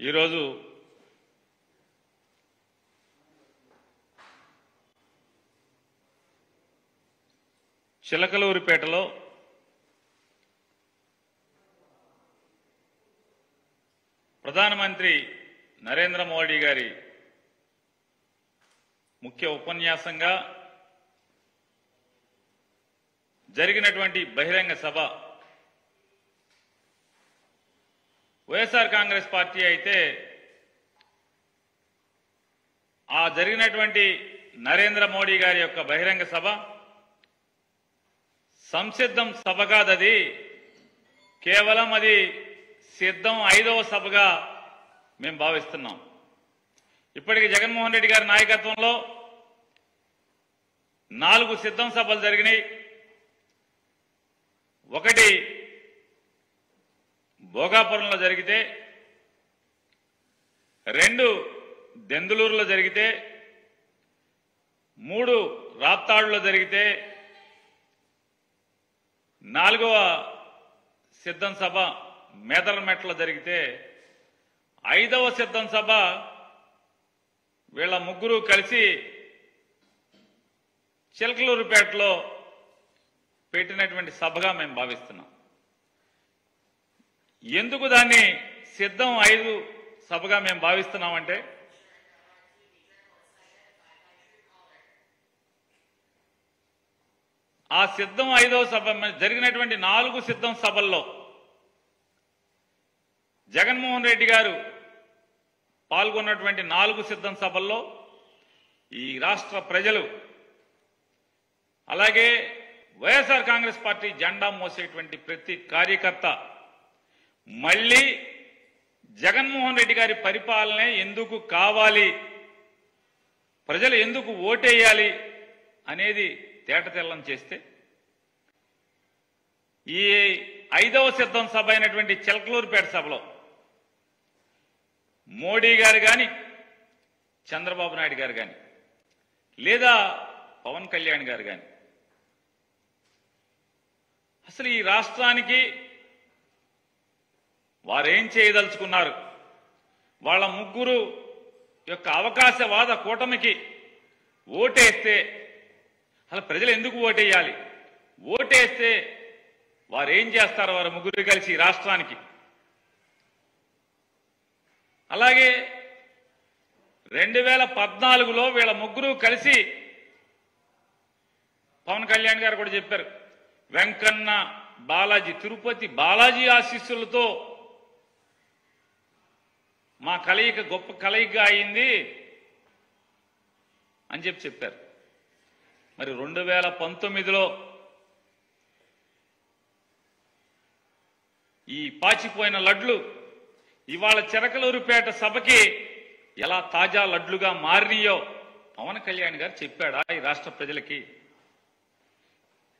ఈరోజు చిలకలూరిపేటలో ప్రధానమంత్రి నరేంద్ర మోడీ గారి ముఖ్య ఉపన్యాసంగా జరిగినటువంటి బహిరంగ సభ వైఎస్ఆర్ కాంగ్రెస్ పార్టీ అయితే ఆ జరిగినటువంటి నరేంద్ర మోడీ గారి యొక్క బహిరంగ సభ సంసిద్ధం సభ కాదది, కేవలం అది సిద్ధం 5వ సభగా మేము భావిస్తున్నాం. ఇప్పటికి జగన్మోహన్ రెడ్డి గారి నాయకత్వంలో 4 సిద్ధం సభలు జరిగినాయి. ఒకటి భోగాపురంలో జరిగితే, 2 దెందులూరులో జరిగితే, 3 రాప్తాడులో జరిగితే, 4వ సిద్ధం సభ మేదరమెట్లో జరిగితే, 5వ సిద్ధం సభ వీళ్ళ ముగ్గురు కలిసి చిలకలూరుపేటలో పెట్టినటువంటి సభగా మేము భావిస్తున్నాం. ఎందుకు దాన్ని సిద్ధం 5 సభగా మేము భావిస్తున్నామంటే, ఆ సిద్ధం 5వ సభ జరిగినటువంటి 4 సిద్ధం సభల్లో జగన్మోహన్ రెడ్డి గారు పాల్గొన్నటువంటి 4 సిద్ధం సభల్లో ఈ రాష్ట్ర ప్రజలు, అలాగే వైఎస్ఆర్ కాంగ్రెస్ పార్టీ జెండా మోసేటువంటి ప్రతి కార్యకర్త మళ్ళీ జగన్మోహన్ రెడ్డి గారి పరిపాలనే ఎందుకు కావాలి, ప్రజలు ఎందుకు ఓటేయాలి అనేది తేటతెల్లం చేస్తే, ఈ 5వ సిద్ధం సభ అయినటువంటి చిలకలూరుపేట సభలో మోడీ గారు కానీ, చంద్రబాబు నాయుడు గారు కానీ, లేదా పవన్ కళ్యాణ్ గారు కానీ అసలు ఈ రాష్ట్రానికి వారేం చేయదలుచుకున్నారు, వాళ్ళ ముగ్గురు యొక్క అవకాశవాద కూటమికి ఓటేస్తే అసలు ప్రజలు ఎందుకు ఓటేయాలి, ఓటేస్తే వారేం చేస్తారు వారు ముగ్గురు కలిసి ఈ రాష్ట్రానికి. అలాగే 2014లో వీళ్ళ ముగ్గురు కలిసి పవన్ కళ్యాణ్ గారు కూడా చెప్పారు, వెంకన్న బాలాజీ, తిరుపతి బాలాజీ ఆశీస్సులతో మా కలయిక గొప్ప కలయికగా అయింది అని చెప్పారు. మరి 2019లో ఈ పాచిపోయిన లడ్లు ఇవాళ చిలకలూరిపేట సభకి ఎలా తాజా లడ్లుగా మారినాయో పవన్ కళ్యాణ్ గారు చెప్పాడా ఈ రాష్ట్ర ప్రజలకి?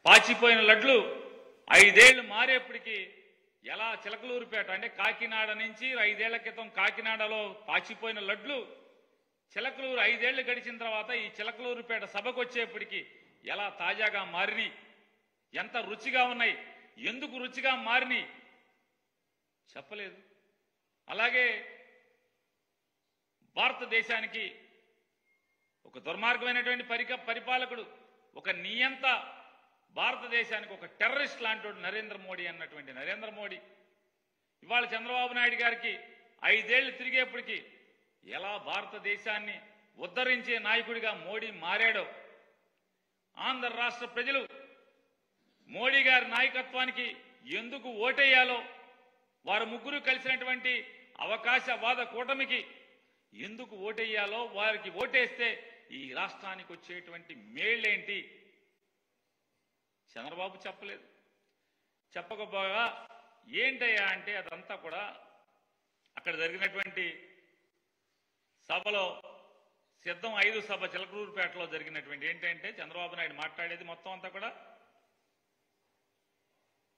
పాచిపోయిన లడ్లు 5 ఏళ్లు మారేప్పటికీ ఎలా చిలకలూరిపేట అంటే కాకినాడ నుంచి 5 ఏళ్ల క్రితం కాకినాడలో పాచిపోయిన లడ్లు చిలకలూరు 5 ఏళ్లు గడిచిన తర్వాత ఈ చిలకలూరిపేట సభకు వచ్చేప్పటికీ ఎలా తాజాగా మారినాయి, ఎంత రుచిగా ఉన్నాయి, ఎందుకు రుచిగా మారినాయి చెప్పలేదు. అలాగే భారతదేశానికి ఒక దుర్మార్గమైనటువంటి పరిపాలకుడు, ఒక నియంత, భారతదేశానికి ఒక టెర్రరిస్ట్ లాంటి నరేంద్ర మోడీ అన్నటువంటి నరేంద్ర మోడీ ఇవాళ చంద్రబాబు నాయుడు గారికి 5 ఏళ్లు తిరిగేప్పటికీ ఎలా భారతదేశాన్ని ఉద్ధరించే నాయకుడిగా మోడీ మారాడో, ఆంధ్ర రాష్ట్ర ప్రజలు మోడీ గారి నాయకత్వానికి ఎందుకు ఓటేయాలో, వారు ముగ్గురు కలిసినటువంటి అవకాశవాద కూటమికి ఎందుకు ఓటేయాలో, వారికి ఓటేస్తే ఈ రాష్ట్రానికి వచ్చేటువంటి మేళ్ళేంటి చంద్రబాబు చెప్పలేదు. చెప్పకపోగా ఏంటయ్యా అంటే అదంతా కూడా అక్కడ జరిగినటువంటి సభలో సిద్ధం 5 సభ చిలకలూరుపేటలో జరిగినటువంటి ఏంటంటే చంద్రబాబు నాయుడు మాట్లాడేది మొత్తం అంతా కూడా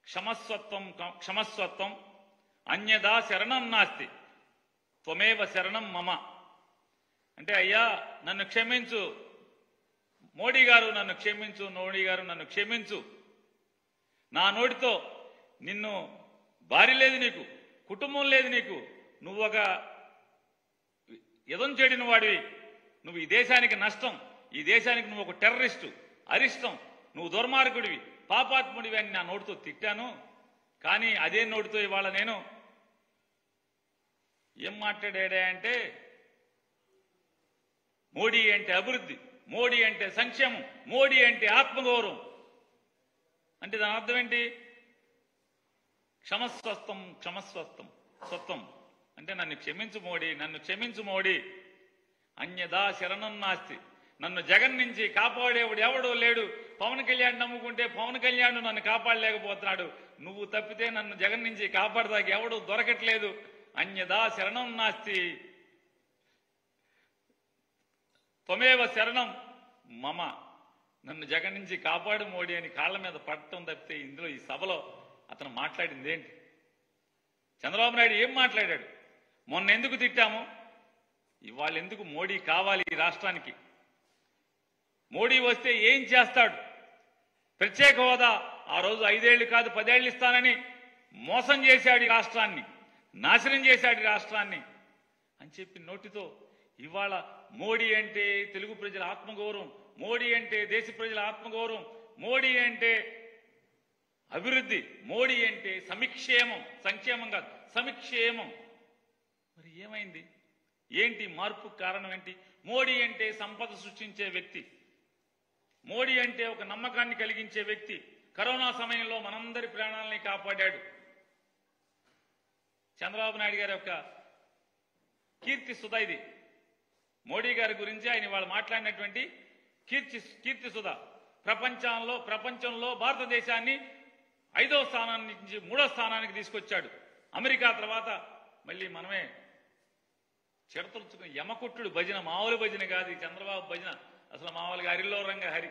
క్షమస్వత్వం అన్యదా శరణం నాస్తి త్వమేవ శరణం మమ అంటే, అయ్యా నన్ను క్షమించు, మోడీ గారు నన్ను క్షమించు, మోడీ గారు నన్ను క్షమించు, నా నోటితో నిన్ను భార్య లేదు, నీకు కుటుంబం లేదు, నీకు నువ్వు ఒక ఎదం చెడిన వాడివి, నువ్వు ఈ దేశానికి నష్టం, ఈ దేశానికి నువ్వు ఒక టెర్రరిస్టు, అరిష్టం, నువ్వు దుర్మార్గుడివి, పాపాత్ముడివి అని నా నోటితో తిట్టాను. కానీ అదే నోటితో ఇవాళ నేను ఏం మాట్లాడా అంటే, మోడీ అంటే అభివృద్ధి, మోడీ అంటే సంక్షేమం, మోడీ అంటే ఆత్మగౌరవం. అంటే దాని అర్థం ఏంటి? క్షమస్వస్థం క్షమస్వస్థం స్వత్వం అంటే నన్ను క్షమించు మోడీ, నన్ను క్షమించు మోడీ, అన్యదా శరణం నాస్తి. నన్ను జగన్ నుంచి కాపాడేవాడు ఎవడో లేడు. పవన్ కళ్యాణ్ నమ్ముకుంటే పవన్ కళ్యాణ్ నన్ను కాపాడలేకపోతున్నాడు, నువ్వు తప్పితే నన్ను జగన్ నుంచి కాపాడదాకా ఎవడు దొరకట్లేదు. అన్యదా శరణం నాస్తి త్వమేవ శరణం మమ. నన్ను జగన్ నుంచి కాపాడు మోడీ అని కాళ్ల మీద పడటం తప్పితే ఇందులో ఈ సభలో అతను మాట్లాడింది ఏంటి? చంద్రబాబు నాయుడు ఏం మాట్లాడాడు? మొన్న ఎందుకు తిట్టాము, ఇవాళ ఎందుకు మోడీ కావాలి ఈ రాష్ట్రానికి? మోడీ వస్తే ఏం చేస్తాడు? ప్రత్యేక హోదా ఆ రోజు 5 ఏళ్లు కాదు 10 ఏళ్లు ఇస్తానని మోసం చేశాడు ఈ రాష్ట్రాన్ని, నాశనం చేశాడు ఈ రాష్ట్రాన్ని అని చెప్పి నోటితో ఇవాళ మోడీ అంటే తెలుగు ప్రజల ఆత్మగౌరవం, మోడీ అంటే దేశ ప్రజల ఆత్మగౌరవం, మోడీ అంటే అభివృద్ధి, మోడీ అంటే సమిక్షేమం, సంక్షేమం కాదు సమిక్షేమం. మరి ఏమైంది? ఏంటి మార్పు కారణం ఏంటి? మోడీ అంటే సంపద సృష్టించే వ్యక్తి, మోడీ అంటే ఒక నమ్మకాన్ని కలిగించే వ్యక్తి. కరోనా సమయంలో మనందరి ప్రాణాలని కాపాడాడు. చంద్రబాబు నాయుడు గారి యొక్క కీర్తి సుధా ఇది. మోడీ గారి గురించి ఆయన వాళ్ళు మాట్లాడినటువంటి కీర్తి సుధా. ప్రపంచంలో భారతదేశాన్ని 5వ స్థానాన్ని నుంచి 3వ స్థానానికి తీసుకొచ్చాడు. అమెరికా తర్వాత మళ్ళీ మనమే చెడతలుచుకుని యమకుట్టుడు భజన, మామూలు భజన కాదు ఈ చంద్రబాబు భజన, అసలు మామూలుగా హరిలో రంగ హరి.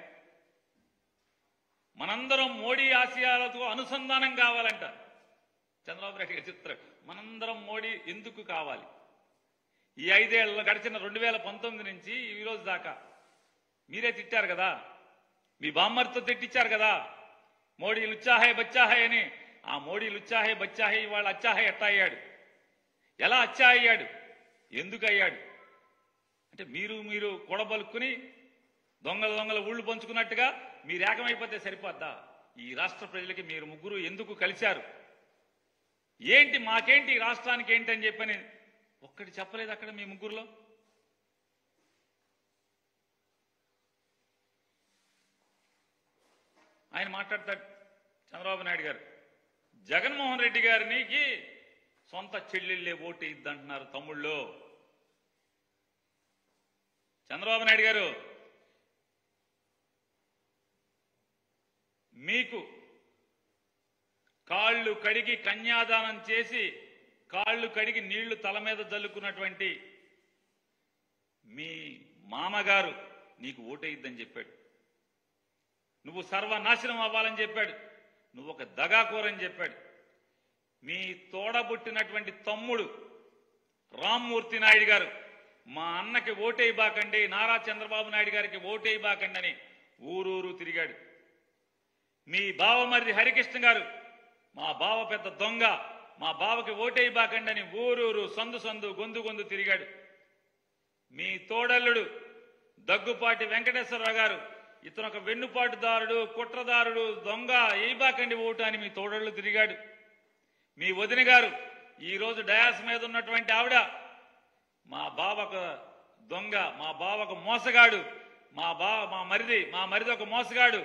మనందరం మోడీ ఆశయాలతో అనుసంధానం కావాలంట చంద్రబాబు నాయుడు గారి చిత్రం. మనందరం మోడీ ఎందుకు కావాలి? ఈ 5 ఏళ్ళ గడిచిన 2019 నుంచి ఈ రోజు దాకా మీరే తిట్టారు కదా, మీ బామ్మర్తో తిట్టించారు కదా, మోడీ లుచ్చాహే బచ్చాహే అని. ఆ మోడీ లుచ్చాహే బచ్చాహే ఇవాళ అచ్చాహే ఎట్టా అయ్యాడు? ఎలా అచ్చా అయ్యాడు? ఎందుకు అయ్యాడు అంటే మీరు కూడబలుక్కుని దొంగల ఊళ్ళు పంచుకున్నట్టుగా మీరు ఏకమైపోతే సరిపోద్దా? ఈ రాష్ట్ర ప్రజలకి మీరు ముగ్గురు ఎందుకు కలిశారు? ఏంటి మాకేంటి ఈ రాష్ట్రానికి ఏంటి అని చెప్పని ఒక్కటి చెప్పలేదు అక్కడ మీ ముగ్గురులో. ఆయన మాట్లాడతాడు చంద్రబాబు నాయుడు గారు, జగన్మోహన్ రెడ్డి గారికి సొంత చెల్లెళ్ళే ఓటు ఇద్దంటున్నారు తమ్ముళ్ళు. చంద్రబాబు నాయుడు గారు, మీకు కాళ్ళు కడిగి కన్యాదానం చేసి కాళ్ళు కడిగి నీళ్లు తల మీద జల్లుకున్నటువంటి మీ మామగారు నీకు ఓటేయిద్దని చెప్పాడు. నువ్వు సర్వనాశనం అవ్వాలని చెప్పాడు. నువ్వు ఒక దగాకోరని చెప్పాడు. మీ తోడబుట్టినటువంటి తమ్ముడు రామ్మూర్తి నాయుడు గారు మా అన్నకి ఓటేయబాకండి, నారా చంద్రబాబు నాయుడు గారికి ఓటేయబాకండి అని ఊరూరు తిరిగాడు. మీ బావమరిది హరికృష్ణ గారు మా బావ పెద్ద దొంగ, మా బావకి ఓటేయబాకండి అని ఊరూరు సందు గొంతు తిరిగాడు. మీ తోడల్లుడు దగ్గుపాటి వెంకటేశ్వరరావు గారు ఇతను ఒక వెన్నుపాటుదారుడు, కుట్రదారుడు, దొంగ, ఏయబాకండి ఓటు అని మీ తోడళ్ళు తిరిగాడు. మీ వదిన గారు ఈరోజు డయాస్ మీద ఉన్నటువంటి ఆవిడ మా బావకు దొంగ, మా బావకు మోసగాడు, మా మరిది ఒక మోసగాడు,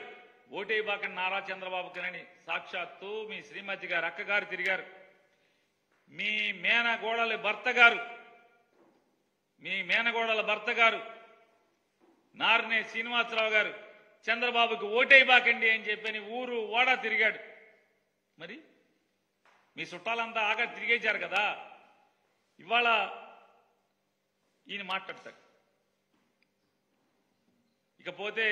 ఓటేయబాకండి నారా చంద్రబాబుకనని సాక్షాత్తు మీ శ్రీమతి గారు అక్కగారు తిరిగారు. మీ మేనగోడల భర్త గారు నార్నే శ్రీనివాసరావు గారు చంద్రబాబుకి ఓటేయబాకండి అని చెప్పని ఊరు ఓడా తిరిగాడు. మరి మీ చుట్టాలంతా ఆగా తిరిగేశారు కదా. ఇవాళ ఈయన మాట్లాడతాడు. ఇకపోతే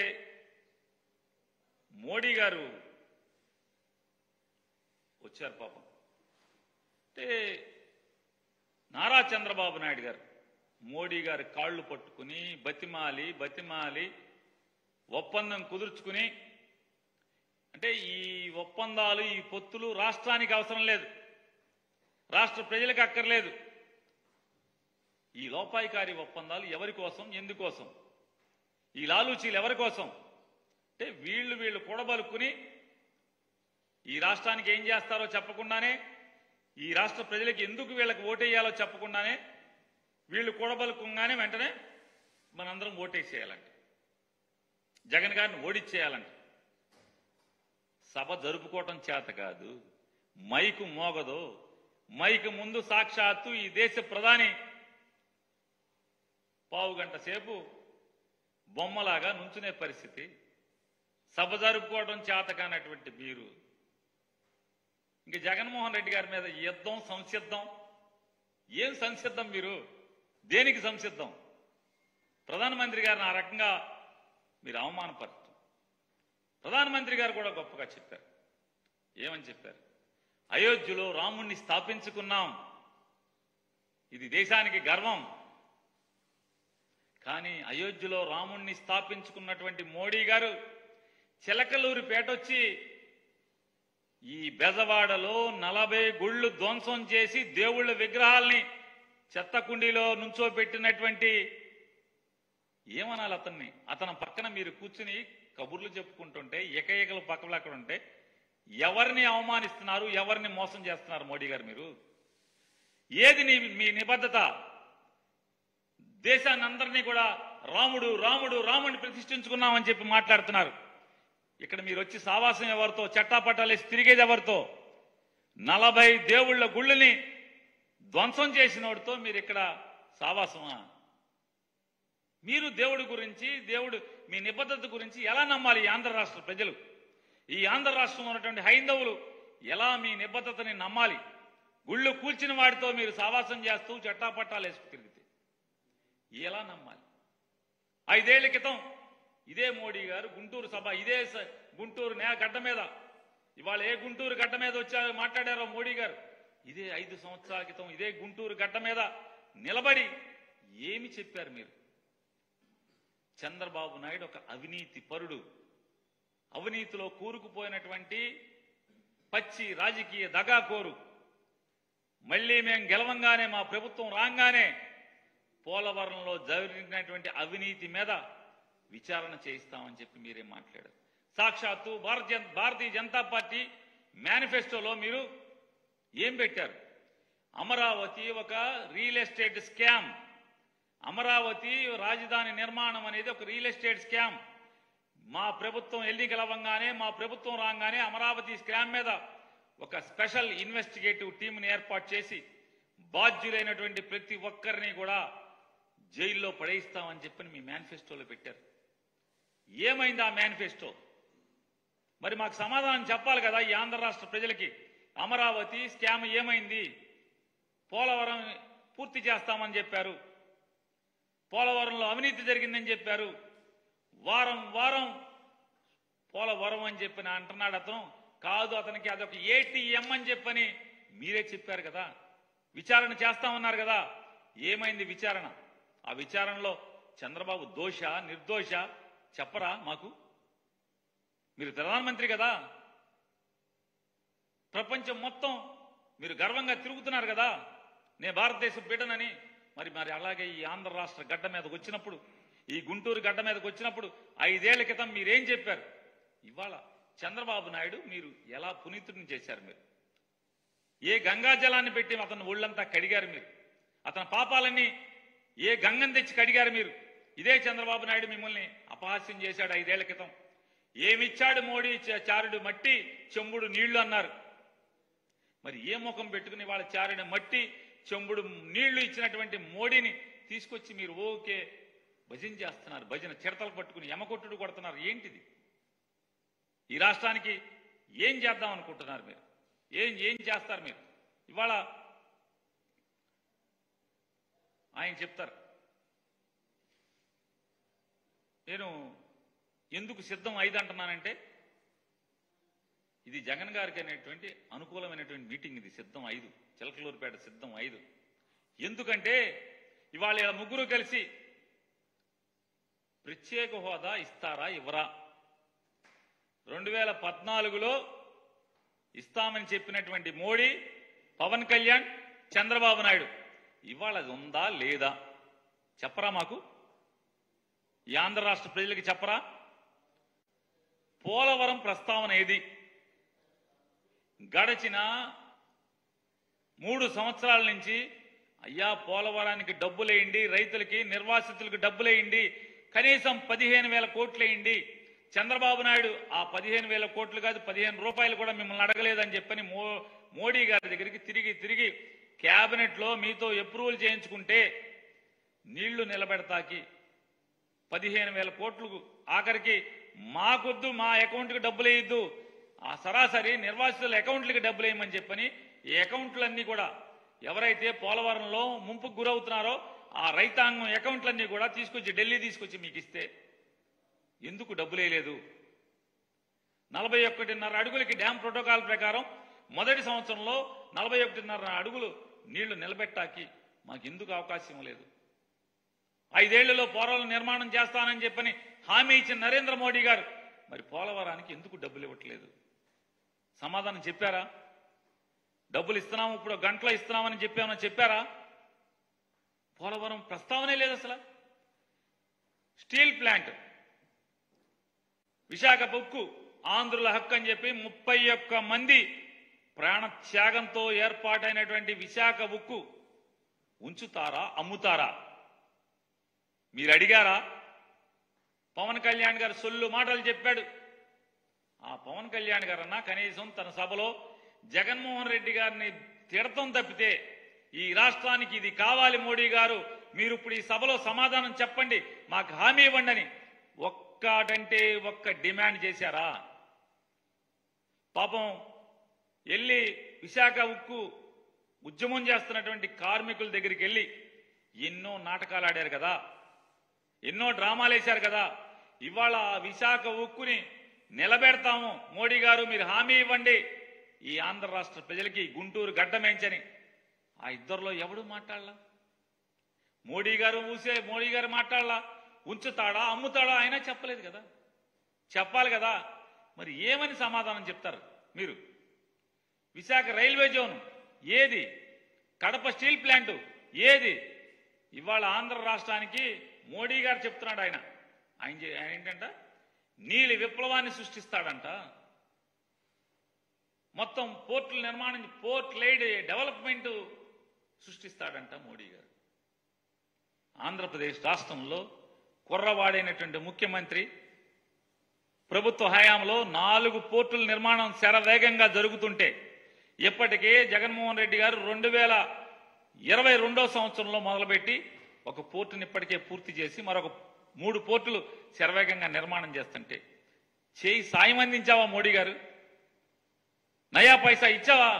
మోడీ గారు వచ్చారు పాపం. అంటే నారా చంద్రబాబు నాయుడు గారు మోడీ గారి కాళ్ళు పట్టుకుని బతిమాలి ఒప్పందం కుదుర్చుకుని, అంటే ఈ ఒప్పందాలు ఈ పొత్తులు రాష్ట్రానికి అవసరం లేదు, రాష్ట్ర ప్రజలకు అక్కర్లేదు. ఈ లోపాయికారి ఒప్పందాలు ఎవరి కోసం, ఎందుకోసం? ఈ లాలూచీలు ఎవరి కోసం? అంటే వీళ్ళు కూడబలుక్కుని ఈ రాష్ట్రానికి ఏం చేస్తారో చెప్పకుండానే, ఈ రాష్ట్ర ప్రజలకు ఎందుకు వీళ్ళకి ఓటేయాలో చెప్పకుండానే వీళ్ళు కూడబలుకుంగానే వెంటనే మనందరం ఓటేసేయాలంట, జగన్ గారిని ఓడిచ్చేయాలంట. సభ జరుపుకోవటం చేత కాదు, మైకు మోగదు. మైకు ముందు సాక్షాత్తు ఈ దేశ ప్రధాని పావుగంట సేపు బొమ్మలాగా నుంచునే పరిస్థితి. సభ జరుపుకోవడం చేత కానటువంటి మీరు ఇంక జగన్మోహన్ రెడ్డి గారి మీద యుద్ధం, సంసిద్ధం. ఏం సంసిద్ధం? మీరు దేనికి సంసిద్ధం? ప్రధానమంత్రి గారిని ఆ రకంగా మీరు అవమానపరచు. ప్రధానమంత్రి గారు కూడా గొప్పగా చెప్పారు. ఏమని చెప్పారు? అయోధ్యలో రాముణ్ణి స్థాపించుకున్నాం, ఇది దేశానికి గర్వం. కానీ అయోధ్యలో రాముణ్ణి స్థాపించుకున్నటువంటి మోడీ గారు చిలకలూరిపేటొచ్చి ఈ బెజవాడలో 40 గుళ్ళు ధ్వంసం చేసి దేవుళ్ళ విగ్రహాల్ని చెత్తకుండీలో నుంచోబెట్టినటువంటి, ఏమనాలి అతన్ని? అతని పక్కన మీరు కూర్చుని కబుర్లు చెప్పుకుంటుంటే, ఏకైకలు పక్కలు అక్కడ ఉంటే ఎవరిని అవమానిస్తున్నారు, ఎవరిని మోసం చేస్తున్నారు మోడీ గారు? మీరు ఏది మీ నిబద్ధత? దేశాన్ని అందరినీ కూడా రాముడు రాముడు రాముడిని ప్రతిష్ఠించుకున్నామని చెప్పి మాట్లాడుతున్నారు. ఇక్కడ మీరు వచ్చి సావాసం ఎవరితో, చట్టాపట్టాలేసి తిరిగేది ఎవరితో? 40 దేవుళ్ళ గుళ్ళని ధ్వంసం చేసినోడితో మీరు ఇక్కడ సావాసమా? మీరు దేవుడి గురించి, దేవుడు మీ నిబద్ధత గురించి ఎలా నమ్మాలి ఈ ఆంధ్ర రాష్ట్ర ప్రజలు? ఈ ఆంధ్ర రాష్ట్రంలో ఉన్నటువంటి హైందవులు ఎలా మీ నిబద్ధతని నమ్మాలి? గుళ్ళు కూల్చిన వాడితో మీరు సావాసం చేస్తూ చట్టాపట్టాలు వేసుకు తిరిగితే ఎలా నమ్మాలి? 5 ఏళ్ల క్రితం ఇదే మోడీ గారు గుంటూరు సభ, ఇదే గుంటూరు గడ్డ మీద, ఇవాళ ఏ గుంటూరు గడ్డ మీద వచ్చారో మాట్లాడారో మోడీ గారు, ఇదే 5 సంవత్సరాల క్రితం ఇదే గుంటూరు గడ్డ మీద నిలబడి ఏమి చెప్పారు మీరు? చంద్రబాబు నాయుడు ఒక అవినీతి పరుడు, అవినీతిలో కూరుకుపోయినటువంటి పచ్చి రాజకీయ దగాకోరు. మళ్లీ మేము గెలవంగానే, మా ప్రభుత్వం రాగానే పోలవరంలో జరిగినటువంటి అవినీతి మీద విచారణ చేయిస్తామని చెప్పి మీరేం మాట్లాడారు? సాక్షాత్తు భారతీయ జనతా పార్టీ మేనిఫెస్టోలో మీరు ఏం పెట్టారు? అమరావతి ఒక రియల్ ఎస్టేట్ స్కామ్, అమరావతి రాజధాని నిర్మాణం అనేది ఒక రియల్ ఎస్టేట్ స్కామ్. మా ప్రభుత్వం ఎన్నికలవ్వగానే, మా ప్రభుత్వం రాగానే అమరావతి స్కామ్ మీద ఒక స్పెషల్ ఇన్వెస్టిగేటివ్ టీంని ఏర్పాటు చేసి బాధ్యులైనటువంటి ప్రతి ఒక్కరిని కూడా జైల్లో పడేయిస్తామని చెప్పని మీ మేనిఫెస్టోలో పెట్టారు. ఏమైంది ఆ మేనిఫెస్టో? మరి మాకు సమాధానం చెప్పాలి కదా ఈ ఆంధ్ర రాష్ట్ర ప్రజలకి. అమరావతి స్కామ్ ఏమైంది? పోలవరం పూర్తి చేస్తామని చెప్పారు, పోలవరంలో అవినీతి జరిగిందని చెప్పారు, వారం వారం పోలవరం అని చెప్పి అంటున్నాడు అతను. కాదు, అతనికి అదొక ఏటీఎం అని చెప్పని మీరే చెప్పారు కదా. విచారణ చేస్తామన్నారు కదా. ఏమైంది విచారణ? ఆ విచారణలో చంద్రబాబు దోష నిర్దోష చెప్పరా మాకు? మీరు ప్రధానమంత్రి కదా, ప్రపంచం మొత్తం మీరు గర్వంగా తిరుగుతున్నారు కదా, నేను భారతదేశ బిడ్డనని. మరి అలాగే ఈ ఆంధ్ర రాష్ట్ర గడ్డ మీదకి వచ్చినప్పుడు, ఈ గుంటూరు గడ్డ మీదకి వచ్చినప్పుడు 5 ఏళ్ల క్రితం మీరేం చెప్పారు? ఇవాళ చంద్రబాబు నాయుడు మీరు ఎలా పునీతుడిని చేశారు? మీరు ఏ గంగా జలాన్ని పెట్టి అతను ఒళ్ళంతా కడిగారు? మీరు అతని పాపాలన్నీ ఏ గంగను తెచ్చి కడిగారు? మీరు ఇదే చంద్రబాబు నాయుడు మిమ్మల్ని అపహాస్యం చేశాడు 5 ఏళ్ల క్రితం. ఏమిచ్చాడు మోడీ? చారుడు మట్టి, చెంబుడు నీళ్లు అన్నారు. మరి ఏ ముఖం పెట్టుకుని వాళ్ళ చారుడు మట్టి, చెంబుడు నీళ్లు ఇచ్చినటువంటి మోడీని తీసుకొచ్చి మీరు ఓకే భజన చేస్తున్నారు? భజన చిడతలు పట్టుకుని యమకొట్టుడు కొడుతున్నారు. ఏంటిది? ఈ రాష్ట్రానికి ఏం చేద్దాం అనుకుంటున్నారు మీరు? ఏం చేస్తారు మీరు? ఇవాళ ఆయన చెప్తారు, నేను ఎందుకు సిద్ధం 5 అంటున్నానంటే, ఇది జగన్ గారికి అనేటువంటి అనుకూలమైనటువంటి మీటింగ్. ఇది సిద్ధం 5, చిలకలూరుపేట సిద్ధం 5. ఎందుకంటే ఇవాళ ఇలా ముగ్గురు కలిసి ప్రత్యేక హోదా ఇస్తారా ఇవ్వరా? 2014లో ఇస్తామని చెప్పినటువంటి మోడీ, పవన్ కళ్యాణ్, చంద్రబాబు నాయుడు ఇవాళ అది ఉందా లేదా చెప్పరా మాకు? ఈ ఆంధ్ర రాష్ట్ర ప్రజలకి చెప్పరా? పోలవరం ప్రస్తావన ఏది? గడచిన 3 సంవత్సరాల నుంచి అయ్యా పోలవరానికి డబ్బులేయండి, రైతులకి నిర్వాసితులకు డబ్బులేయండి, కనీసం 15,000 కోట్లేయండి. చంద్రబాబు నాయుడు ఆ 15,000 కోట్లు కాదు 15 రూపాయలు కూడా మిమ్మల్ని అడగలేదని చెప్పని మోడీ గారి దగ్గరికి తిరిగి క్యాబినెట్ లో మీతో అప్రూవల్ చేయించుకుంటే నీళ్లు నిలబెడతాకి 15,000 కోట్లు ఆఖరికి మాకొద్దు, మా అకౌంట్కి డబ్బులు వేయద్దు, ఆ సరాసరి నిర్వాసితుల అకౌంట్లకి డబ్బులు వేయమని చెప్పని ఈ అకౌంట్లన్నీ కూడా ఎవరైతే పోలవరంలో ముంపుకు గురవుతున్నారో ఆ రైతాంగం అకౌంట్లన్నీ కూడా ఢిల్లీ తీసుకొచ్చి మీకు ఇస్తే ఎందుకు డబ్బులు వేయలేదు? 41.5 అడుగులకి డ్యామ్ ప్రోటోకాల్ ప్రకారం మొదటి సంవత్సరంలో 41.5 అడుగులు నీళ్లు నిలబెట్టాకి మాకు ఎందుకు అవకాశం లేదు? 5 ఏళ్లలో పోలవరం నిర్మాణం చేస్తానని చెప్పని హామీ ఇచ్చిన నరేంద్ర మోడీ గారు మరి పోలవరానికి ఎందుకు డబ్బులు ఇవ్వట్లేదు? సమాధానం చెప్పారా? డబ్బులు ఇస్తున్నాము, ఇప్పుడు గంటలో ఇస్తున్నామని చెప్పారా? పోలవరం ప్రస్తావనే లేదు అసలు. స్టీల్ ప్లాంట్ విశాఖ ఉక్కు ఆంధ్రుల హక్కు అని చెప్పి 31 మంది ప్రాణత్యాగంతో ఏర్పాటైనటువంటి విశాఖ ఉక్కు ఉంచుతారా, అమ్ముతారా? మీరు అడిగారా? పవన్ కళ్యాణ్ గారు సొల్లు మాటలు చెప్పాడు. ఆ పవన్ కళ్యాణ్ గారన్నా కనీసం తన సభలో జగన్మోహన్ రెడ్డి గారిని తిడతం తప్పితే ఈ రాష్ట్రానికి ఇది కావాలి మోడీ గారు, మీరు ఇప్పుడు ఈ సభలో సమాధానం చెప్పండి, మాకు హామీ ఇవ్వండి అని ఒక్కటంటే ఒక్క డిమాండ్ చేశారా? పాపం వెళ్ళి విశాఖ ఉక్కు ఉద్యమం చేస్తున్నటువంటి కార్మికుల దగ్గరికి వెళ్ళి ఎన్నో నాటకాలు ఆడారు కదా, ఎన్నో డ్రామాలు వేశారు కదా. ఇవాళ విశాఖ ఉక్కుని నిలబెడతాము మోడీ గారు, మీరు హామీ ఇవ్వండి ఈ ఆంధ్ర రాష్ట్ర ప్రజలకి గుంటూరు గడ్డమేంచని. ఆ ఇద్దరిలో ఎవడు మాట్లాడలా? మోడీ గారు మాట్లాడలా. ఉంచుతాడా, అమ్ముతాడా ఆయన చెప్పలేదు కదా, చెప్పాలి కదా. మరి ఏమని సమాధానం చెప్తారు మీరు? విశాఖ రైల్వే జోన్ ఏది? కడప స్టీల్ ప్లాంట్ ఏది? ఇవాళ ఆంధ్ర రాష్ట్రానికి మోడీ గారు చెప్తున్నాడు, ఆయన ఏంటంట నీలి విప్లవాన్ని సృష్టిస్తాడంట. మొత్తం పోర్టుల నిర్మాణం, పోర్ట్ లైడ్ డెవలప్మెంట్ సృష్టిస్తాడంట మోడీ గారు. ఆంధ్రప్రదేశ్ రాష్ట్రంలో కుర్రవాడైనటువంటి ముఖ్యమంత్రి ప్రభుత్వ హయాంలో 4 పోర్టుల నిర్మాణం శరవేగంగా జరుగుతుంటే ఇప్పటికే జగన్మోహన్ రెడ్డి గారు 2022 సంవత్సరంలో మొదలుపెట్టి ఒక పోర్టుని ఇప్పటికే పూర్తి చేసి మరొక 3 పోర్టులు శరవేగంగా నిర్మాణం చేస్తుంటే సాయం అందించావా మోడీ గారు? నయా పైసా ఇచ్చావా?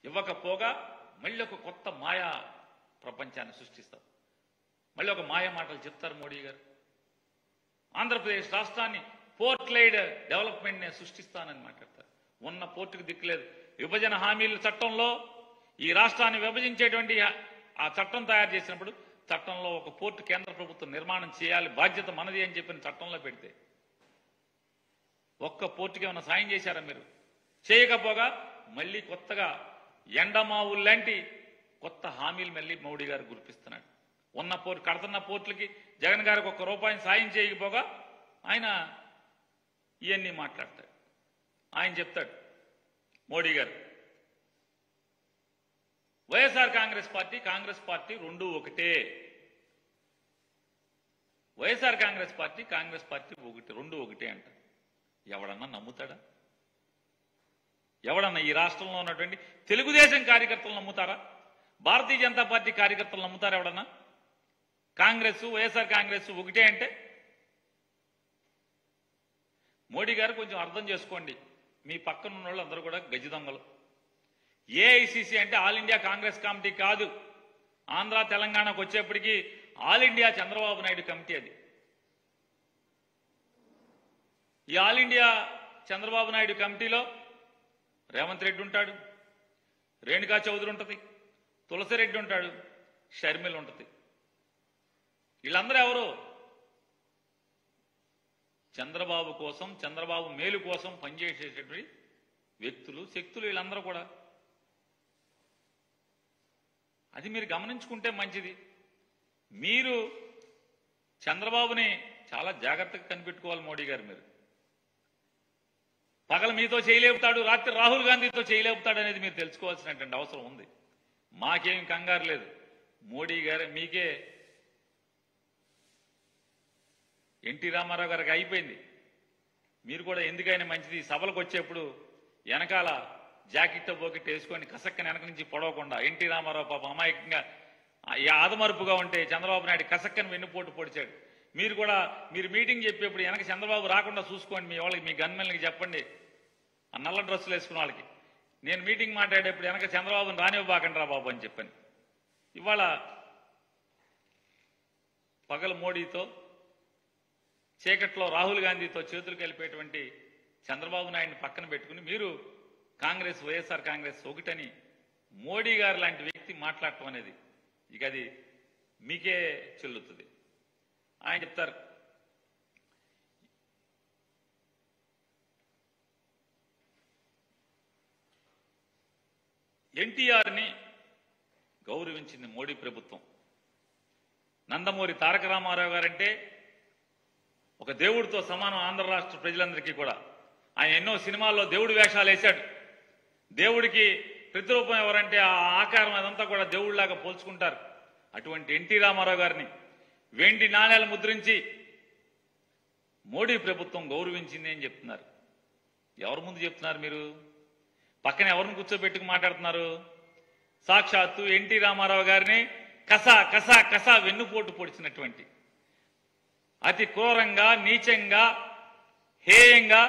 ఇవ్వకపోగా మళ్ళీ ఒక కొత్త మాయా ప్రపంచాన్ని సృష్టిస్తావు, మళ్ళీ ఒక మాయా మాటలు చెప్తారు మోడీ గారు. ఆంధ్రప్రదేశ్ రాష్ట్రాన్ని పోర్ట్ లైడ్ డెవలప్మెంట్ నే సృష్టిస్తానని మాట్లాడతారు. ఉన్న పోర్టుకు దిక్కులేదు. విభజన హామీల చట్టంలో ఈ రాష్ట్రాన్ని విభజించేటువంటి ఆ చట్టం తయారు చేసినప్పుడు చట్టంలో ఒక పోర్టు కేంద్ర ప్రభుత్వం నిర్మాణం చేయాలి, బాధ్యత మనది అని చెప్పిన చట్టంలో పెడితే ఒక్క పోర్టుకి ఏమైనా సాయం చేశారా మీరు? చేయకపోగా మళ్ళీ కొత్తగా ఎండమావుల్లాంటి కొత్త హామీలు మళ్ళీ మోడీ గారు గుర్తిస్తున్నాడు. ఉన్న కడుతున్న పోర్టులకి జగన్ గారికి ₹1 సాయం చేయకపోగా ఆయన ఇవన్నీ మాట్లాడతాడు. ఆయన చెప్తాడు మోడీ గారు, వైఎస్ఆర్ కాంగ్రెస్ పార్టీ రెండు ఒకటే. వైఎస్ఆర్ కాంగ్రెస్ పార్టీ రెండు ఒకటే అంట. ఎవడన్నా నమ్ముతాడా? ఎవడన్నా ఈ రాష్ట్రంలో ఉన్నటువంటి తెలుగుదేశం కార్యకర్తలు నమ్ముతారా? భారతీయ జనతా పార్టీ కార్యకర్తలు నమ్ముతారా? ఎవడన్నా వైఎస్ఆర్ కాంగ్రెస్ ఒకటే అంటే? మోడీ గారు కొంచెం అర్థం చేసుకోండి, మీ పక్కన ఉన్న వాళ్ళు అందరూ కూడా గజ దొంగలు. ఏఐసిసి అంటే ఆల్ ఇండియా కాంగ్రెస్ కమిటీ కాదు. ఆంధ్ర తెలంగాణకు వచ్చేప్పటికీ all India Chandrababu Naidu committee అది. ఈ ఆల్ ఇండియా చంద్రబాబు నాయుడు కమిటీలో రేవంత్ రెడ్డి ఉంటాడు, రేణుకా చౌదరి ఉంటుంది, తులసిరెడ్డి ఉంటాడు, షర్మిల ఉంటుంది. వీళ్ళందరూ ఎవరు? చంద్రబాబు కోసం, చంద్రబాబు మేలు కోసం పనిచేసేటటువంటి వ్యక్తులు, శక్తులు. వీళ్ళందరూ కూడా అది మీరు గమనించుకుంటే మంచిది. మీరు చంద్రబాబుని చాలా జాగ్రత్తగా కనిపెట్టుకోవాలి మోడీ గారు. మీరు పగలు మీతో చేయలేపుతాడు, రాత్రి రాహుల్ గాంధీతో చేయలేపుతాడు అనేది మీరు తెలుసుకోవాల్సినటువంటి అవసరం ఉంది. మాకేం కంగారు లేదు. మోడీ గారు మీకే ఎన్టీ రామారావు గారికి అయిపోయింది. మీరు కూడా ఎందుకైనా మంచిది సభలకు వచ్చేప్పుడు వెనకాల జాకెట్ పోకెట్ వేసుకొని కసక్కని వెనక నుంచి పొడవకుండా, ఎన్టీ రామారావు పాపం అమాయకంగా ఆదమరుపుగా ఉంటే చంద్రబాబు నాయుడు కసక్కని వెన్నుపోటు పొడిచాడు. మీరు కూడా మీరు మీటింగ్ చెప్పేప్పుడు వెనక చంద్రబాబు రాకుండా చూసుకోండి. మీ వాళ్ళకి మీ గన్మెన్లకి చెప్పండి, ఆ నల్ల డ్రెస్సులు వేసుకున్న వాళ్ళకి, నేను మీటింగ్ మాట్లాడేప్పుడు వెనక చంద్రబాబుని రానివ్వబాకండి రా బాబు అని చెప్పని. ఇవాళ పగలు మోడీతో, చీకట్లో రాహుల్ గాంధీతో చేతులు కలిపేటువంటి చంద్రబాబు నాయుడిని పక్కన పెట్టుకుని మీరు కాంగ్రెస్, వైఎస్ఆర్ కాంగ్రెస్ ఒకటని మోడీ గారు లాంటి వ్యక్తి మాట్లాడటం అనేది ఇక అది మీకే చెల్లుతుంది. ఆయన చెప్తారు, ఎన్టీఆర్ని గౌరవించింది మోడీ ప్రభుత్వం. నందమూరి తారక రామారావు గారంటే ఒక దేవుడితో సమానం ఆంధ్ర రాష్ట్ర ప్రజలందరికీ కూడా. ఆయన ఎన్నో సినిమాల్లో దేవుడి వేషాలు వేశాడు. దేవుడికి ప్రతిరూపం ఎవరంటే ఆ ఆకారం అదంతా కూడా దేవుడిలాగా పోల్చుకుంటారు. అటువంటి ఎన్టీ రామారావు గారిని వెండి నాణేలు ముద్రించి మోడీ ప్రభుత్వం గౌరవించింది అని చెప్తున్నారు. ఎవరి ముందు చెప్తున్నారు మీరు? పక్కన ఎవరిని కూర్చోబెట్టుకు మాట్లాడుతున్నారు? సాక్షాత్తు ఎన్టీ రామారావు గారిని కసా కసా కసా వెన్నుపోటు పొడిచినటువంటి, అతి క్రూరంగా, నీచంగా, హేయంగా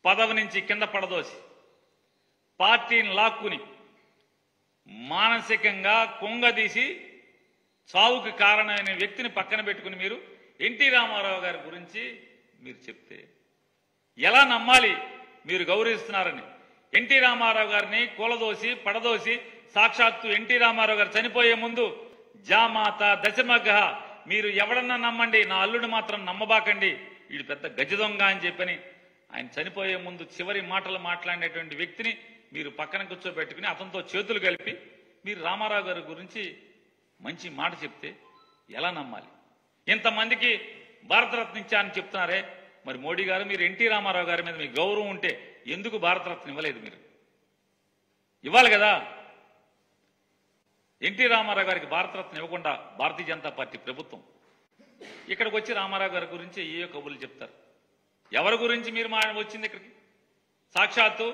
పదవి నుంచి కింద పడదోసి పార్టీని లాక్కుని మానసికంగా కుంగదీసి చావుకి కారణమైన వ్యక్తిని పక్కన పెట్టుకుని మీరు ఎన్టీ రామారావు గారి గురించి మీరు చెప్తే ఎలా నమ్మాలి మీరు గౌరవిస్తున్నారని? ఎన్టీ రామారావు గారిని కూలదోసి పడదోసి సాక్షాత్తు ఎన్టీ రామారావు గారు చనిపోయే ముందు జామాత దశమగ మీరు ఎవడన్నా నమ్మండి, నా అల్లుడు మాత్రం నమ్మబాకండి, వీడు పెద్ద గజ దొంగ అని చెప్పని ఆయన చనిపోయే ముందు చివరి మాటలు మాట్లాడినటువంటి వ్యక్తిని మీరు పక్కన కూర్చోబెట్టుకుని అతనితో చేతులు కలిపి మీరు రామారావు గారి గురించి మంచి మాట చెప్తే ఎలా నమ్మాలి? ఇంతమందికి భారతరత్న ఇచ్చారని చెప్తున్నారే, మరి మోడీ గారు మీరు ఎన్టీ రామారావు గారి మీద మీకు గౌరవం ఉంటే ఎందుకు భారతరత్న ఇవ్వలేదు? మీరు ఇవ్వాలి కదా. ఎన్టీ రామారావు గారికి భారతరత్న ఇవ్వకుండా భారతీయ జనతా పార్టీ ప్రభుత్వం ఇక్కడికి వచ్చి రామారావు గారి గురించి ఏ కబుర్లు చెప్తారు. ఎవరి గురించి మీరు వచ్చింది ఇక్కడికి? సాక్షాత్తు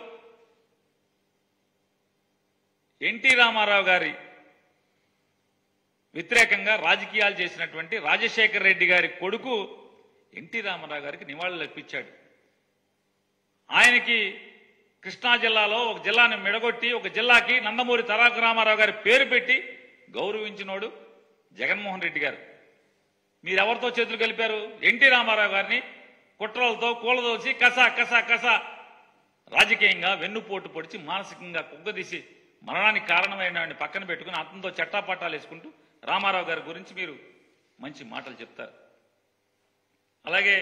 ఎన్టీ రామారావు గారి వ్యతిరేకంగా రాజకీయాలు చేసినటువంటి రాజశేఖర రెడ్డి గారి కొడుకు ఎన్టీ రామారావు గారికి నివాళులు అర్పించాడు. ఆయనకి కృష్ణా జిల్లాలో ఒక జిల్లాని మెడగొట్టి ఒక జిల్లాకి నందమూరి తారక రామారావు గారి పేరు పెట్టి గౌరవించినోడు జగన్మోహన్ రెడ్డి గారు. మీరెవరితో చేతులు కలిపారు? ఎన్టీ రామారావు గారిని కుట్రలతో కూలదోసి కసా కసా కసా రాజకీయంగా వెన్నుపోటు పొడిచి మానసికంగా కుగ్గదీసి మరణానికి కారణమైన పక్కన పెట్టుకుని అతనితో చట్టాపట్టాలు వేసుకుంటూ రామారావు గారి గురించి మీరు మంచి మాటలు చెప్తారు. అలాగే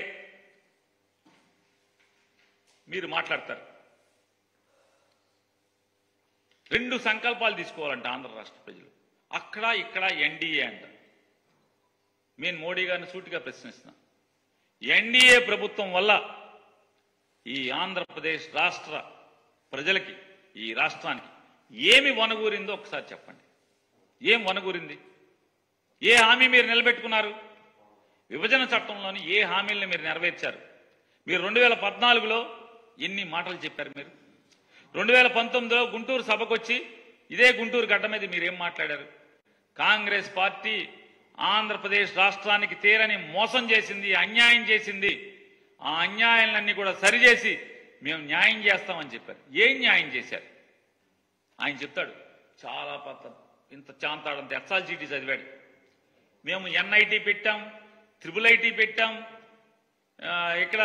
మీరు మాట్లాడతారు, 2 సంకల్పాలు తీసుకోవాలంట ఆంధ్ర రాష్ట్ర ప్రజలు, అక్కడ ఇక్కడ ఎన్డీఏ అంట. నేను మోడీ గారిని సూటిగా ప్రశ్నిస్తున్నా, ఎన్డీఏ ప్రభుత్వం వల్ల ఈ ఆంధ్రప్రదేశ్ రాష్ట్ర ప్రజలకి, ఈ రాష్ట్రానికి ఏమి వనగూరిందో ఒకసారి చెప్పండి. ఏం వనగూరింది? ఏ హామీ మీరు నిలబెట్టుకున్నారు? విభజన చట్టంలోని ఏ హామీలను మీరు నెరవేర్చారు? మీరు 2014లో ఎన్ని మాటలు చెప్పారు? మీరు 2019లో గుంటూరు సభకొచ్చి ఇదే గుంటూరు గడ్డ మీద మీరేం మాట్లాడారు? కాంగ్రెస్ పార్టీ ఆంధ్రప్రదేశ్ రాష్ట్రానికి తీరని మోసం చేసింది, అన్యాయం చేసింది, ఆ అన్యాయాలన్నీ కూడా సరిచేసి మేము న్యాయం చేస్తామని చెప్పారు. ఏం న్యాయం చేశారు? ఆయన చెప్తాడు, చాలా ఇంత చాంతాడంత ఎస్ఆర్జీటీ చదివాడు. మేము ఎన్ఐటి పెట్టాం, ట్రిపుల్ ఐటీ పెట్టాం, ఇక్కడ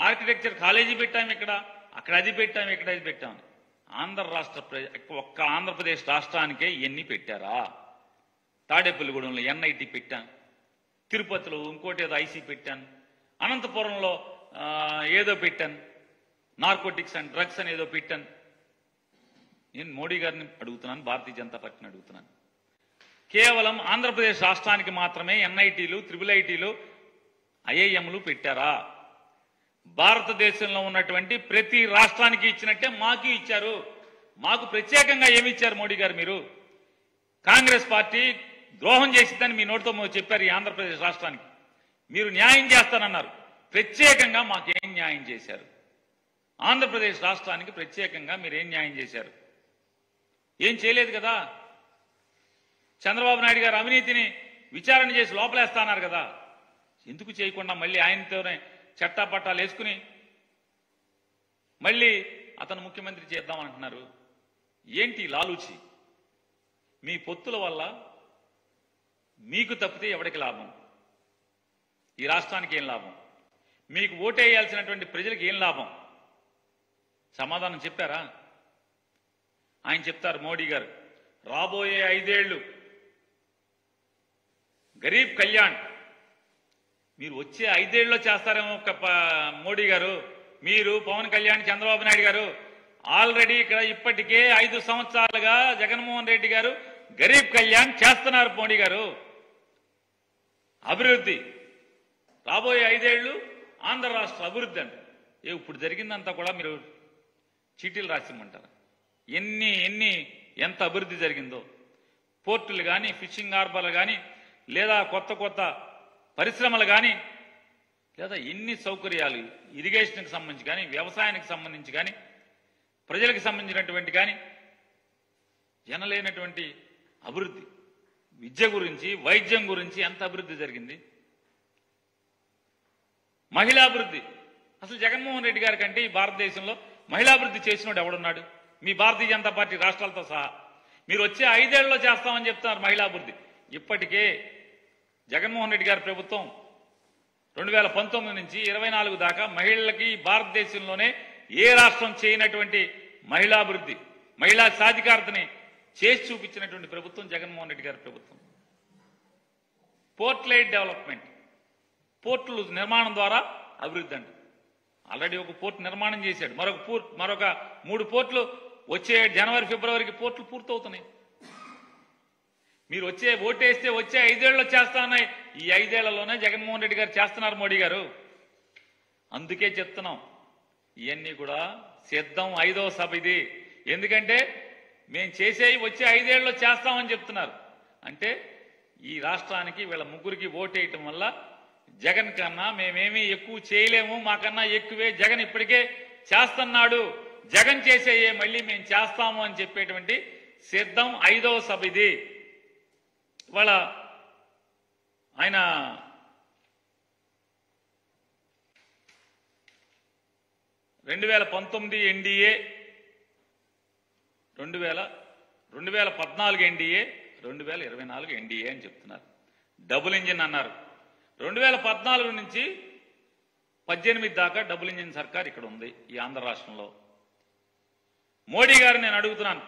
ఆర్కిటెక్చర్ కాలేజీ పెట్టాం, ఇక్కడ అక్కడ అది పెట్టాం, ఇక్కడ అది పెట్టాం. ఆంధ్ర రాష్ట్ర ఒక్క ఆంధ్రప్రదేశ్ రాష్ట్రానికే ఎన్ని పెట్టారా? తాడేపల్లిగూడెంలో ఎన్ఐటి పెట్టాను, తిరుపతిలో ఇంకోటి ఏదో ఐసీ పెట్టాను, అనంతపురంలో ఏదో పెట్టాను, నార్కోటిక్స్ అండ్ డ్రగ్స్ అని ఏదో పెట్టాను. నేను మోడీ గారిని అడుగుతున్నాను, భారతీయ జనతా పార్టీని అడుగుతున్నాను. కేవలం ఆంధ్రప్రదేశ్ రాష్ట్రానికి మాత్రమే ఎన్ఐటీలు, ట్రిపుల్ ఐటీలు, ఐఐఎంలు పెట్టారా? భారతదేశంలో ఉన్నటువంటి ప్రతి రాష్ట్రానికి ఇచ్చినట్టే మాకు ఇచ్చారు. మాకు ప్రత్యేకంగా ఏమి ఇచ్చారు మోడీ గారు? మీరు కాంగ్రెస్ పార్టీ ద్రోహం చేసిందని మీ నోటితో చెప్పారు ఈ ఆంధ్రప్రదేశ్ రాష్ట్రానికి. మీరు న్యాయం చేస్తానన్నారు. ప్రత్యేకంగా మాకేం న్యాయం చేశారు? ఆంధ్రప్రదేశ్ రాష్ట్రానికి ప్రత్యేకంగా మీరేం న్యాయం చేశారు? ఏం చేయలేదు కదా. చంద్రబాబు నాయుడు గారు అవినీతిని విచారణ చేసి లోపలేస్తాన్నారు కదా. ఎందుకు చేయకుండా మళ్ళీ ఆయనతోనే చట్టాపట్టాలు వేసుకుని మళ్ళీ అతను ముఖ్యమంత్రి చేద్దామంటున్నారు? ఏంటి లాలూచి? మీ పొత్తుల వల్ల మీకు తప్పితే ఎవరికి లాభం? ఈ రాష్ట్రానికి ఏం లాభం? మీకు ఓటేయాల్సినటువంటి ప్రజలకు ఏం లాభం? సమాధానం చెప్పారా? ఆయన చెప్తారు మోడీ గారు, రాబోయే 5 ఏళ్లు గరీబ్ కళ్యాణ్ మీరు వచ్చే 5 ఏళ్ళలో చేస్తారేమో మోడీ గారు. మీరు పవన్ కళ్యాణ్, చంద్రబాబు నాయుడు గారు ఆల్రెడీ ఇక్కడ ఇప్పటికే 5 సంవత్సరాలుగా జగన్మోహన్ రెడ్డి గారు గరీబ్ కళ్యాణ్ చేస్తున్నారు. మోడీ గారు అభివృద్ధి, రాబోయే 5 ఏళ్లు ఆంధ్ర రాష్ట్ర అభివృద్ధి అంటే ఇప్పుడు జరిగిందంతా కూడా మీరు చీటీలు రాసిమ్మంటారు. ఎంత అభివృద్ధి జరిగిందో, పోర్టులు కానీ, ఫిషింగ్ హార్బర్లు కానీ, లేదా కొత్త పరిశ్రమలు కానీ, లేదా ఎన్ని సౌకర్యాలు ఇరిగేషన్కి సంబంధించి కానీ, వ్యవసాయానికి సంబంధించి కానీ, ప్రజలకు సంబంధించినటువంటి కానీ జనలేనటువంటి అభివృద్ధి, విద్య గురించి, వైద్యం గురించి ఎంత అభివృద్ధి జరిగింది. మహిళాభివృద్ధి, అసలు జగన్మోహన్ రెడ్డి గారి కంటే ఈ భారతదేశంలో మహిళాభివృద్ధి చేసినోడు ఎవడున్నాడు? మీ భారతీయ జనతా పార్టీ రాష్ట్రాలతో సహా. మీరు వచ్చే 5 ఏళ్లలో చేస్తామని చెప్తున్నారు మహిళాభివృద్ధి. ఇప్పటికే జగన్మోహన్ రెడ్డి గారి ప్రభుత్వం 2019 నుంచి 24 దాకా మహిళలకి భారతదేశంలోనే ఏ రాష్ట్రం చేయనటువంటి మహిళాభివృద్ధి, మహిళా సాధికారతని చేసి చూపించినటువంటి ప్రభుత్వం జగన్మోహన్ రెడ్డి గారి ప్రభుత్వం. పోర్ట్ లైట్ డెవలప్మెంట్, పోర్టులు నిర్మాణం ద్వారా అభివృద్ధి అంట. ఆల్రెడీ ఒక పోర్ట్ నిర్మాణం చేశాడు. మరొక 3 పోర్టులు వచ్చే జనవరి, ఫిబ్రవరికి పోర్టులు పూర్తవుతున్నాయి. మీరు ఓటేస్తే వచ్చే 5 ఏళ్ళలో చేస్తానన్నాయి. ఈ 5 ఏళ్లలోనే జగన్మోహన్ రెడ్డి గారు చేస్తున్నారు మోడీ గారు. అందుకే చెప్తున్నాం, ఇవన్నీ కూడా సిద్ధం 5వ సభ ఇది. ఎందుకంటే మేము చేసేవి వచ్చే 5 ఏళ్లలో చేస్తామని చెప్తున్నారు. అంటే ఈ రాష్ట్రానికి వీళ్ళ ముగ్గురికి ఓటేయటం వల్ల జగన్ కన్నా మేమేమీ ఎక్కువ చేయలేము, మాకన్నా ఎక్కువే జగన్ ఇప్పటికే చేస్తున్నాడు, జగన్ చేసేయే మళ్ళీ మేము చేస్తాము అని చెప్పేటువంటి సిద్ధం 5వ సభ ఇది. ఇవాళ ఆయన ఎన్డీఏ 2014 ఎన్డీఏ 2024 ఎన్డీఏ అని చెప్తున్నారు. డబుల్ ఇంజిన్ అన్నారు. 2014 నుంచి 18 దాకా డబుల్ ఇంజిన్ సర్కార్ ఇక్కడ ఉంది ఈ ఆంధ్ర రాష్ట్రంలో. మోడీ గారు నేను అడుగుతున్నాను,